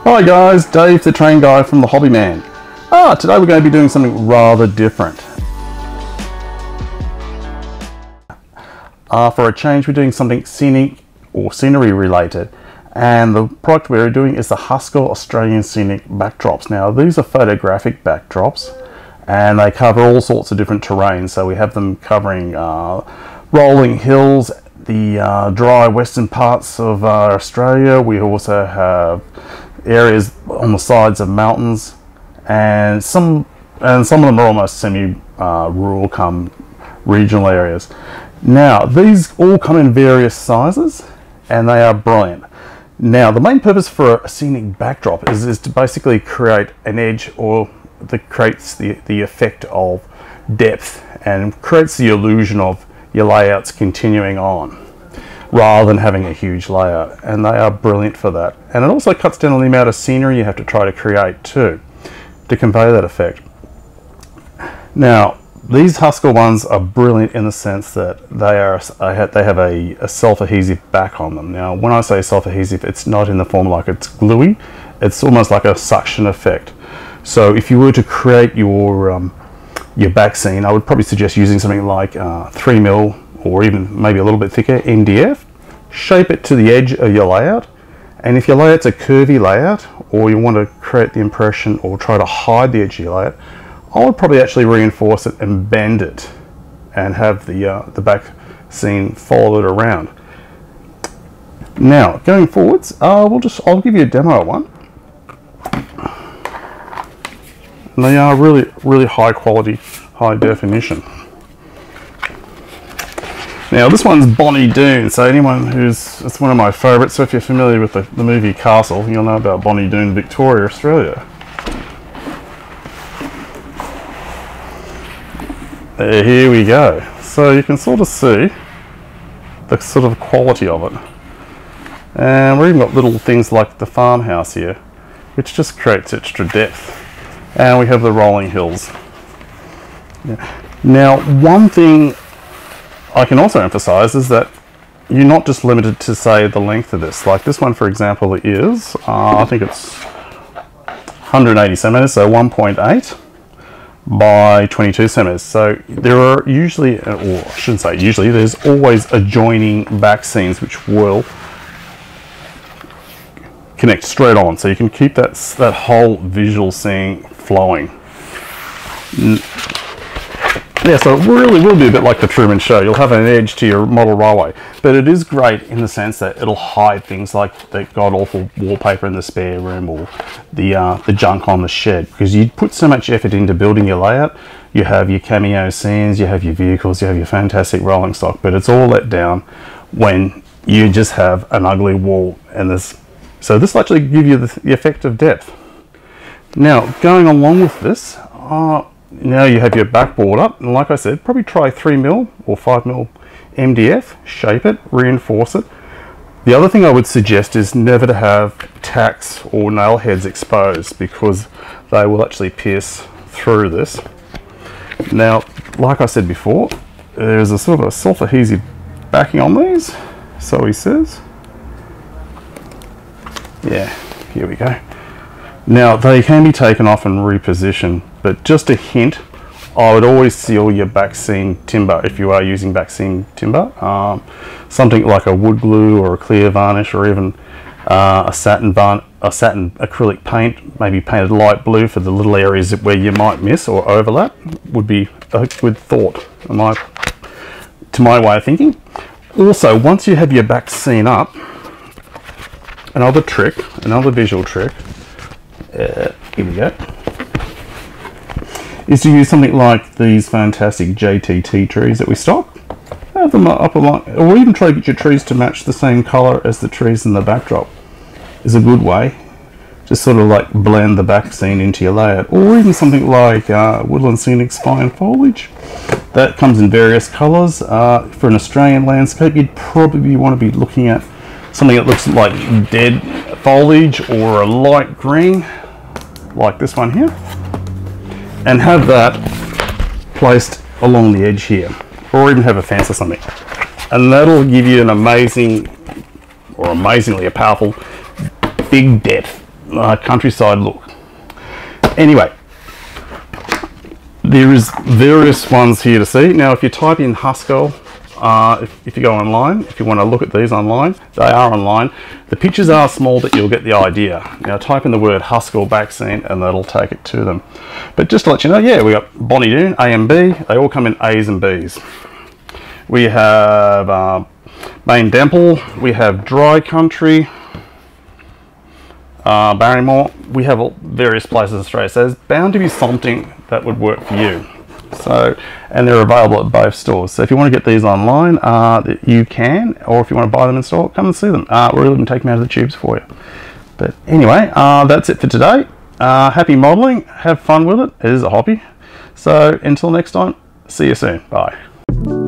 Hi guys, Dave the train guy from the Hobby Man. Today we're going to be doing something rather different. For a change, we're doing something scenic or scenery related, and the product we're doing is the Haskell Scenic Backdrops. Now these are photographic backdrops and they cover all sorts of different terrains. So we have them covering rolling hills, the dry western parts of Australia. We also have areas on the sides of mountains, and some of them are almost semi-rural come regional areas. Now these all come in various sizes and they are brilliant. Now the main purpose for a scenic backdrop is to basically create an edge, or that creates the effect of depth and creates the illusion of your layouts continuing on, rather than having a huge layout, and they are brilliant for that. And it also cuts down on the amount of scenery you have to try to create too, to convey that effect. Now, these Haskell ones are brilliant in the sense that they have a self-adhesive back on them. Now, when I say self-adhesive, it's not in the form like it's gluey, it's almost like a suction effect. So if you were to create your back scene, I would probably suggest using something like 3mm or even maybe a little bit thicker MDF. Shape it to the edge of your layout, and if your layout's a curvy layout, or you want to create the impression or try to hide the edge of your layout, I would probably actually reinforce it and bend it and have the back scene follow it around. Now going forwards, I'll give you a demo of one. And they are really high quality, high definition. Now this one's Bonnie Doon, so it's one of my favourites. So if you're familiar with the movie Castle, you'll know about Bonnie Doon, Victoria, Australia. Here we go. So you can sort of see the sort of quality of it. And we've even got little things like the farmhouse here, which just creates extra depth. And we have the rolling hills. Now, one thing I can also emphasize is that you're not just limited to, say, the length of this. Like this one, for example, is, I think it's 180 centimeters, so 1.8 by 22 centimeters. So there are usually, or I shouldn't say usually, there's always adjoining back scenes which will connect straight on, so you can keep that whole visual scene flowing. Yeah, so it really will be a bit like the Truman Show. You'll have an edge to your model railway, but it is great in the sense that it'll hide things like the god-awful wallpaper in the spare room, or the junk on the shed, because you put so much effort into building your layout. You have your cameo scenes, you have your vehicles, you have your fantastic rolling stock, but it's all let down when you just have an ugly wall. And so this will actually give you the effect of depth. Now, going along with this, now you have your backboard up, and like I said, probably try 3mm or 5mm MDF, shape it, reinforce it. The other thing I would suggest is never to have tacks or nail heads exposed, because they will actually pierce through this. Now, like I said before, there's a sort of a self-adhesive backing on these, so he says. Yeah, here we go. Now they can be taken off and repositioned, but just a hint, I would always seal your back seam timber if you are using back seam timber. Something like a wood glue or a clear varnish, or even a satin acrylic paint, maybe painted light blue for the little areas where you might miss or overlap, would be a good thought to my way of thinking. Also, once you have your back seam up, another visual trick, here we go, is to use something like these fantastic JTT trees that we stock. Have them up along, or even try to get your trees to match the same color as the trees in the backdrop is a good way. Just sort of like blend the back scene into your layout. Or even something like Woodland Scenic Spine foliage. That comes in various colors. For an Australian landscape, you'd probably want to be looking at something that looks like dead foliage or a light green, like this one here, and have that placed along the edge here, or even have a fence or something, and that'll give you an amazingly a powerful big depth countryside look. Anyway, there is various ones here to see. Now, if you type in Haskell, if you go online, if you want to look at these online, they are online. The pictures are small, but you'll get the idea. Now, type in the word Haskell backscene and that'll take it to them. But just to let you know, yeah, we got Bonnie Doon, A and B. They all come in A's and B's. We have Main Demple. We have Dry Country. Barrymore. We have various places in Australia, so there's bound to be something that would work for you. So, and they're available at both stores. So if you want to get these online, you can, or if you want to buy them in store, come and see them. We'll even take them out of the tubes for you. But anyway, that's it for today. Happy modelling. Have fun with it. It is a hobby. So until next time, see you soon. Bye.